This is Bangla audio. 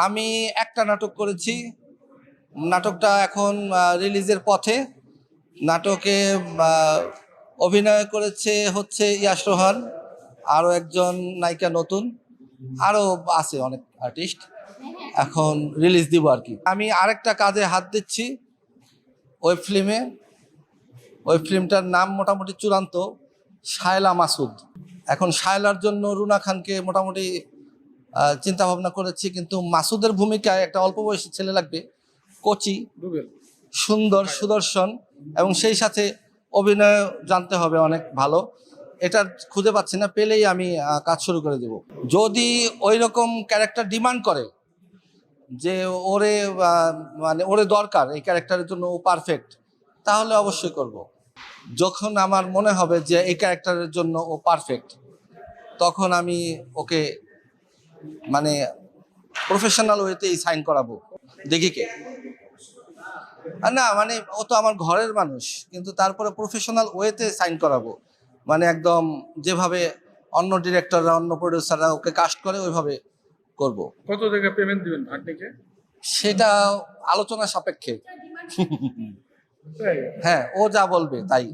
আমি একটা নাটক করেছি। নাটকটা এখন রিলিজের পথে। নাটকে অভিনয় করেছে হচ্ছে ইয়াশ রোহান, আরও একজন নায়িকা নতুন, আরও আছে অনেক আর্টিস্ট। এখন রিলিজ দিব আর কি। আমি আরেকটা কাজে হাত দিচ্ছি ওয়েব ফিল্মে। ওই ফিল্মটার নাম মোটামুটি চূড়ান্ত, শায়লা মাসুদ। এখন শায়লার জন্য রুনা খানকে মোটামুটি চিন্তা ভাবনা করেছি, কিন্তু মাসুদের ভূমিকায় একটা অল্প বয়সী ছেলে লাগবে, কচি, সুন্দর, সুদর্শন, এবং সেই সাথে অভিনয় জানতে হবে অনেক ভালো। এটা খুঁজে পাচ্ছি না, পেলেই আমি কাজ শুরু করে দেব। যদি ওই রকম ক্যারেক্টার ডিমান্ড করে যে ওরে মানে ওরে দরকার এই ক্যারেক্টারের জন্য, ও পারফেক্ট, তাহলে অবশ্যই করব। যখন আমার মনে হবে যে এই ক্যারেক্টারের জন্য ও পারফেক্ট, তখন আমি ওকে মানে প্রফেশনাল ওয়েতেই সাইন করাবো। দেখি কে না, মানে ও তো আমার ঘরের মানুষ, কিন্তু তারপরে প্রফেশনাল ওয়েতে সাইন করাবো, মানে একদম যেভাবে অন্য ডিরেক্টররা, অন্য প্রডিউসাররা ওকে কাস্ট করে ওইভাবে করব। কত টাকা পেমেন্ট দিবেন ভাগ্নিকে? সেটা আলোচনা সাপেক্ষে। হ্যাঁ, ও যা বলবে তাই।